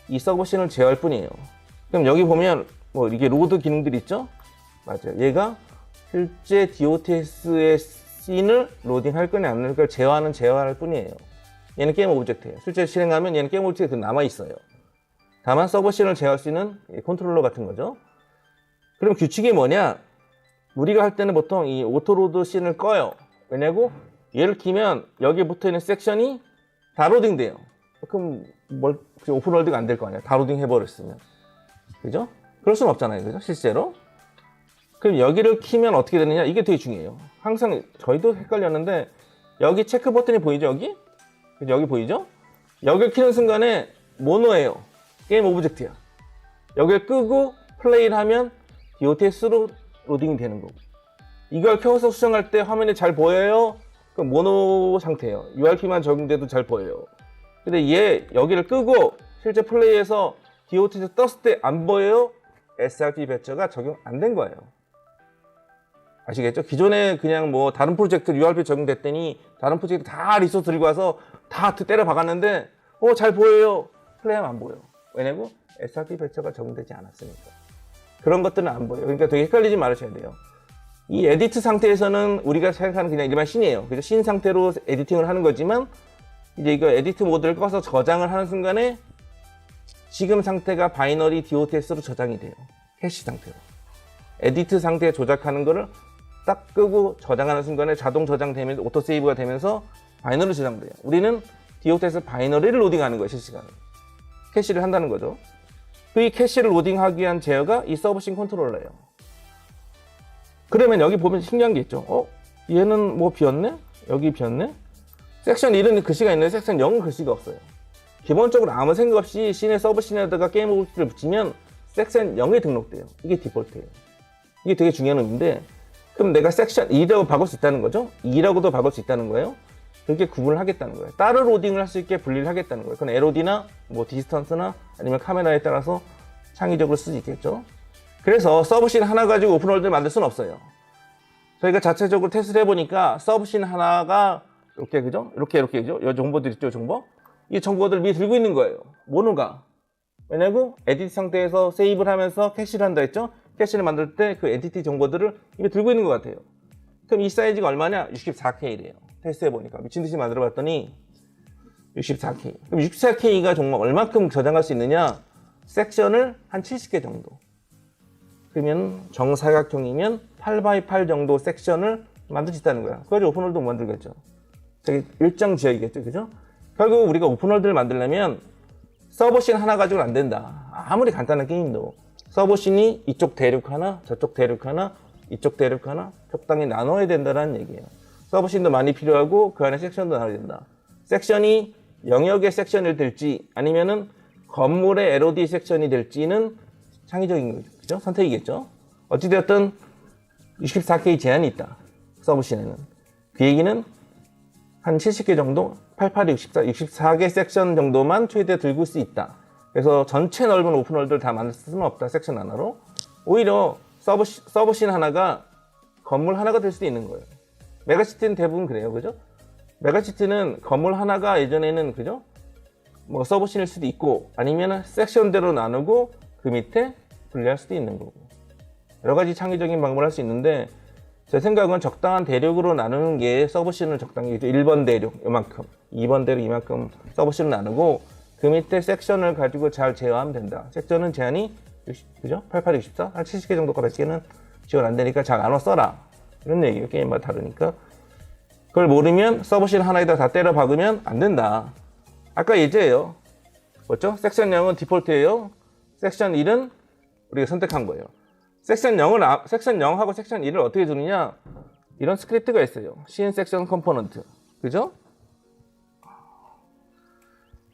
이 서브씬을 제어할 뿐이에요. 그럼 여기 보면 뭐 이게 로드 기능들 있죠? 맞아요. 얘가 실제 DOTS의 씬을 로딩할 거냐 안 할 거냐 제어할 뿐이에요. 얘는 게임 오브젝트예요. 실제 실행하면 얘는 게임 오브젝트가 남아있어요. 다만 서버씬을 제어할 수 있는 컨트롤러 같은 거죠. 그럼 규칙이 뭐냐? 우리가 할 때는 보통 이 오토로드 씬을 꺼요. 왜냐고? 얘를 키면 여기에 붙어있는 섹션이 다 로딩돼요. 그럼 오픈월드가 안 될 거 아니야. 다 로딩 해버렸으면. 그죠? 그럴 수는 없잖아요. 그죠? 실제로. 그럼 여기를 키면 어떻게 되느냐? 이게 되게 중요해요. 항상 저희도 헷갈렸는데 여기 체크 버튼이 보이죠? 여기? 그죠? 여기 보이죠? 여기를 키는 순간에 모노예요. 게임 오브젝트야. 여기를 끄고 플레이를 하면 DOTS로 로딩이 되는 거고. 이걸 켜서 수정할 때 화면이 잘 보여요? 그럼 모노 상태예요. URP만 적용돼도 잘 보여요. 근데 얘 여기를 끄고 실제 플레이에서 DOTS 떴을 때 안 보여요? SRP 배처가 적용 안 된 거예요. 아시겠죠? 기존에 그냥 뭐 다른 프로젝트 URP 적용됐더니 다른 프로젝트 다 리소스 들고 와서 다 때려 박았는데 잘 보여요. 플레이하면 안 보여. 왜냐고? SRP 배처가 적용되지 않았으니까. 그런 것들은 안 보여요. 그러니까 되게 헷갈리지 말으셔야 돼요. 이 에디트 상태에서는 우리가 생각하는 그냥 일반 씬이에요. 그래서 씬 상태로 에디팅을 하는 거지만 이제 이거 에디트 모드를 꺼서 저장을 하는 순간에 지금 상태가 바이너리 DOTS로 저장이 돼요. 캐시 상태로. 에디트 상태에 조작하는 거를 딱 끄고 저장하는 순간에 자동 저장되면서 오토 세이브가 되면서 바이너리 저장돼요. 우리는 DOTS 바이너리를 로딩하는 거예요, 실시간으로. 캐시를 한다는 거죠. 이 캐시를 로딩하기 위한 제어가 이 서브씬 컨트롤러예요. 그러면 여기 보면 신기한 게 있죠. 얘는 뭐 비었네? 여기 비었네? 섹션 1은 글씨가 있는데 섹션 0은 글씨가 없어요. 기본적으로 아무 생각 없이 씬의 서브씬에다가 게임 오브젝트를 붙이면 섹션 0에 등록돼요. 이게 디폴트예요. 이게 되게 중요한 의미인데 그럼 내가 섹션 2라고 바꿀 수 있다는 거죠? 2라고도 바꿀 수 있다는 거예요. 그렇게 구분을 하겠다는 거예요. 따로 로딩을 할 수 있게 분리를 하겠다는 거예요. 그건 LOD나 뭐 디스턴스나 아니면 카메라에 따라서 창의적으로 쓸 수 있겠죠. 그래서 서브씬 하나 가지고 오픈월드를 만들 수는 없어요. 저희가 자체적으로 테스트를 해보니까 서브씬 하나가 이렇게 그죠? 이렇게 그죠? 이 정보들 있죠, 정보? 이 정보들을 미리 들고 있는 거예요. 모노가. 왜냐고? 에디트 상태에서 세이브를 하면서 캐시를 한다 했죠? 캐시를 만들 때 그 에디트 정보들을 이미 들고 있는 것 같아요. 그럼 이 사이즈가 얼마냐? 64K래요. 테스트 해보니까. 미친듯이 만들어봤더니 64K. 그럼 64K가 정말 얼마큼 저장할 수 있느냐? 섹션을 한 70개 정도. 그러면 정사각형이면 8x8 정도 섹션을 만들 수 있다는 거야. 그래서 오픈월드 만들겠죠. 저기 일정 지역이겠죠. 그죠? 결국 우리가 오픈월드를 만들려면 서버씬 하나 가지고는 안 된다. 아무리 간단한 게임도 서버씬이 이쪽 대륙 하나, 저쪽 대륙 하나, 이쪽 대륙 하나 적당히 나눠야 된다는 얘기예요. 서버씬도 많이 필요하고 그 안에 섹션도 나눠야 된다. 섹션이 영역의 섹션이 될지 아니면은 건물의 LOD 섹션이 될지는 창의적인 거죠. 그죠? 선택이겠죠. 어찌되었든 64K 제한이 있다. 서브씬에는. 그 얘기는 한 70개 정도, 88, 64, 64개 섹션 정도만 최대 들고 수 있다. 그래서 전체 넓은 오픈월드를 다 만들 수는 없다. 섹션 하나로. 오히려 서브씬 하나가 건물 하나가 될 수도 있는 거예요. 메가시티는 대부분 그래요. 그죠? 메가시티는 건물 하나가 예전에는 그죠? 뭐 서브씬일 수도 있고 아니면 섹션대로 나누고 그 밑에 분리할 수도 있는 거고 여러 가지 창의적인 방법을 할 수 있는데 제 생각은 적당한 대륙으로 나누는 게 서브씬을 적당히 1번 대륙 이만큼 2번 대륙 이만큼 서브씬을 나누고 그 밑에 섹션을 가지고 잘 제어하면 된다. 섹션은 제한이 60, 그죠? 88, 64? 한 70개 정도까지는 지원 안 되니까 잘 나눠 써라. 이런 얘기예요. 게임마다 다르니까. 그걸 모르면 서브씬 하나에다 다 때려 박으면 안 된다. 아까 예제예요. 뭐죠? 섹션 0은 디폴트예요. 섹션 1은 우리가 선택한 거예요. 섹션 0하고 섹션 1을 어떻게 두느냐? 이런 스크립트가 있어요. 씬 섹션 컴포넌트. 그죠?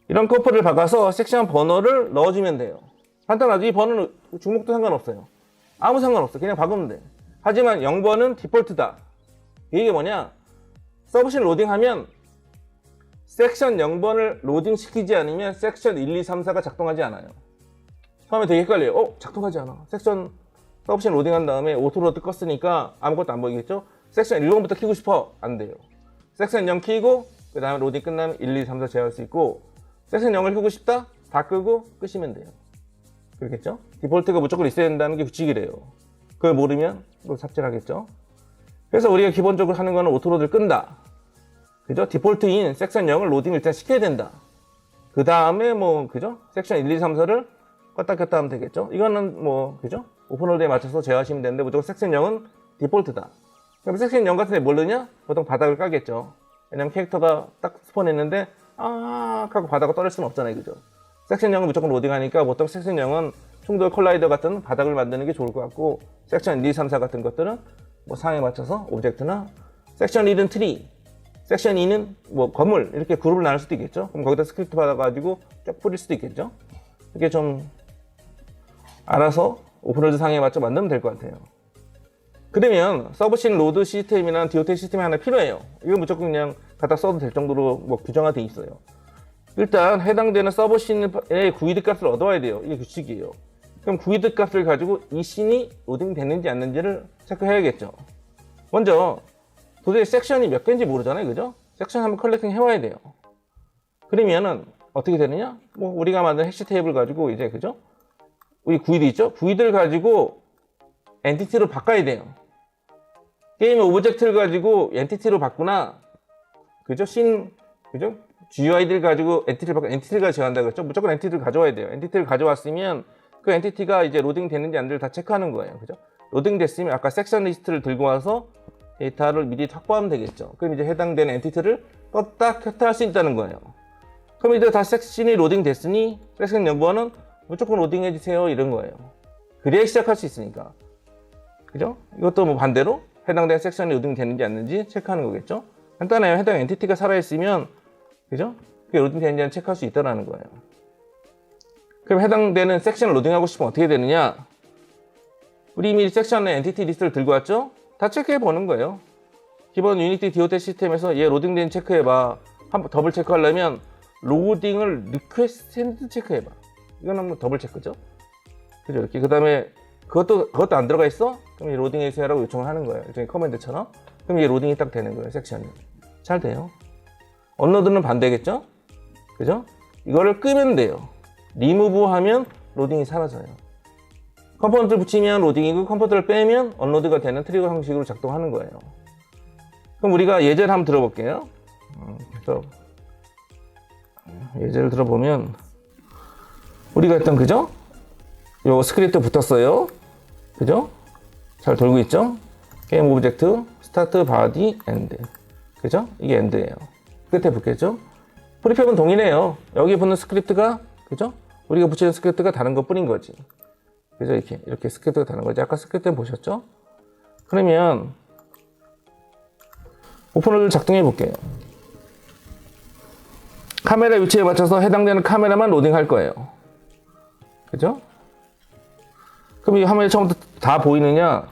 이런 커플을 박아서 섹션 번호를 넣어주면 돼요. 간단하죠? 이 번호는 주목도 상관없어요. 아무 상관없어. 그냥 박으면 돼. 하지만 0번은 디폴트다. 이게 뭐냐? 서브씬 로딩하면 섹션 0번을 로딩 시키지 않으면 섹션 1, 2, 3, 4가 작동하지 않아요. 처음에 되게 헷갈려요. 작동하지 않아. 섹션 서브씬 로딩한 다음에 오토로드 껐으니까 아무것도 안 보이겠죠? 섹션 1번부터 키고 싶어. 안 돼요. 섹션 0 키고 그 다음에 로딩 끝나면 1, 2, 3, 4 제어할 수 있고 섹션 0을 끄고 싶다? 다 끄고 끄시면 돼요. 그렇겠죠? 디폴트가 무조건 있어야 된다는 게 규칙이래요. 그걸 모르면 또 삽질을 하겠죠? 그래서 우리가 기본적으로 하는 거는 오토로드를 끈다. 그죠? 디폴트인 섹션 0을 로딩을 일단 시켜야 된다. 그 다음에 뭐, 그죠? 섹션 1, 2, 3, 4를 껐다 켰다 하면 되겠죠? 이거는 뭐, 그죠? 오픈월드에 맞춰서 제어하시면 되는데 무조건 섹션 0은 디폴트다. 그럼 섹션 0 같은 데 뭘 넣냐? 보통 바닥을 깔겠죠. 왜냐면 캐릭터가 딱 스폰했는데 하고 바닥을 떨을 수는 없잖아요. 그죠? 섹션 0은 무조건 로딩하니까 보통 섹션 0은 충돌 콜라이더 같은 바닥을 만드는 게 좋을 것 같고, 섹션 1, 2, 3, 4 같은 것들은 뭐 상에 맞춰서 오브젝트나, 섹션 1은 트리, 섹션 2는 뭐 건물, 이렇게 그룹을 나눌 수도 있겠죠. 그럼 거기다 스크립트 받아가지고 쫙 뿌릴 수도 있겠죠. 이게 좀 알아서 오픈월드 상에 맞춰 만들면 될 것 같아요. 그러면 서브씬 로드 시스템이나 디오텍 시스템이 하나 필요해요. 이건 무조건 그냥 갖다 써도 될 정도로 뭐 규정화되어 있어요. 일단 해당되는 서브씬의 구이드 값을 얻어와야 돼요. 이게 규칙이에요. 그럼 구이드 값을 가지고 이 씬이 로딩 됐는지 안 됐는지를 체크해야겠죠. 먼저 도대체 섹션이 몇 개인지 모르잖아요. 그죠? 섹션 한번 컬렉팅 해와야 돼요. 그러면은 어떻게 되느냐? 뭐 우리가 만든 해시 테이블 가지고 이제, 그죠? 우리 구이드 있죠? 구이드를 가지고 엔티티로 바꿔야 돼요. 게임의 오브젝트를 가지고 엔티티로 바꾸나, 그죠? 그죠? GUID를 가지고 엔티티를 바꿔, 엔티티를 가져간다고 했죠? 무조건 엔티티를 가져와야 돼요. 엔티티를 가져왔으면 그 엔티티가 이제 로딩 됐는지 안 됐는지 다 체크하는 거예요. 그죠? 로딩 됐으면 아까 섹션 리스트를 들고 와서 데이터를 미리 확보하면 되겠죠. 그럼 이제 해당되는 엔티티를 껐다 켰다 할 수 있다는 거예요. 그럼 이제 다 섹션이 로딩 됐으니 섹션 연구원은 무조건 로딩 해주세요, 이런 거예요. 그래야 시작할 수 있으니까. 그죠? 이것도 뭐 반대로 해당되는 섹션이 로딩 됐는지 안 됐는지 체크하는 거겠죠? 간단해요. 해당 엔티티가 살아있으면, 그죠? 그게 로딩 됐는지 안 체크할 수 있다는 거예요. 그럼 해당되는 섹션을 로딩하고 싶으면 어떻게 되느냐? 우리 이미 섹션의 엔티티 리스트를 들고 왔죠? 다 체크해 보는 거예요. 기본 유니티 디오텍 시스템에서 얘 로딩된 체크해봐. 한번 더블 체크하려면 로딩을 리퀘스트 체크해봐. 이건 한번 더블 체크죠. 그죠? 이렇게. 그 다음에 그것도 안 들어가 있어? 그럼 이 로딩해주세요라고 요청을 하는 거예요. 일종의 커맨드처럼. 그럼 이게 로딩이 딱 되는 거예요. 섹션이. 잘 돼요. 언로드는 반대겠죠? 그죠? 이거를 끄면 돼요. 리무브 하면 로딩이 사라져요. 컴포넌트를 붙이면 로딩이고 컴포넌트를 빼면 언로드가 되는 트리거 형식으로 작동하는 거예요. 그럼 우리가 예제를 한번 들어볼게요. 그래서 예제를 들어보면 우리가 했던, 그죠? 요 스크립트 붙었어요. 그죠? 잘 돌고 있죠? 게임 오브젝트 스타트 바디 엔드. 그죠? 이게 엔드예요. 끝에 붙겠죠? 프리팹은 동일해요. 여기 붙는 스크립트가, 그죠? 우리가 붙이는 스크립트가 다른 것 뿐인 거지. 그죠? 이렇게 스크립트가 다른 거지. 아까 스크립트 보셨죠? 그러면 오픈월드 작동해 볼게요. 카메라 위치에 맞춰서 해당되는 카메라만 로딩할 거예요. 그죠? 그럼 이 화면이 처음부터 다 보이느냐?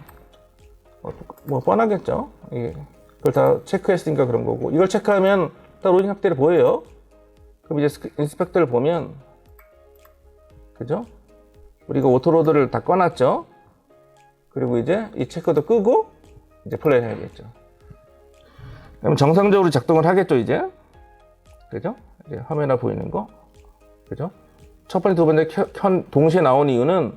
뭐 뻔하겠죠? 그걸 다 체크했으니까 그런 거고, 이걸 체크하면 다 로딩 확대로 보여요. 그럼 이제 인스펙터를 보면, 그죠? 우리가 오토로드를 다 꺼놨죠? 그리고 이제 이 체크도 끄고 이제 플레이를 해야겠죠. 그럼 정상적으로 작동을 하겠죠, 이제? 그죠? 이제 화면에 보이는 거. 그죠? 첫 번째, 두 번째 동시에 나온 이유는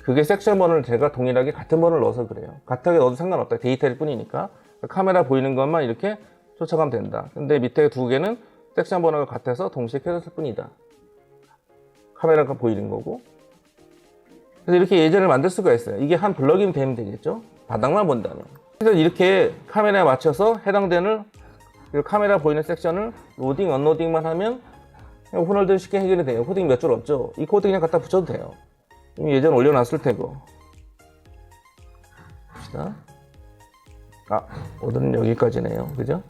그게 섹션 번호를 제가 동일하게 같은 번호를 넣어서 그래요. 같하게 넣어도 상관없다. 데이터일 뿐이니까. 카메라 보이는 것만 이렇게 쫓아가면 된다. 근데 밑에 두 개는 섹션 번호가 같아서 동시에 켜졌을 뿐이다. 카메라가 보이는 거고. 그래서 이렇게 예제를 만들 수가 있어요. 이게 한 블럭이면 되면 되겠죠? 바닥만 본다면. 그래서 이렇게 카메라에 맞춰서 해당되는 카메라 보이는 섹션을 로딩, 언로딩만 하면 오픈월드 쉽게 해결이 돼요. 코딩 몇 줄 없죠? 이 코드 그냥 갖다 붙여도 돼요. 이미 예전 올려놨을 테고. 봅시다. 오늘은 여기까지네요. 그죠?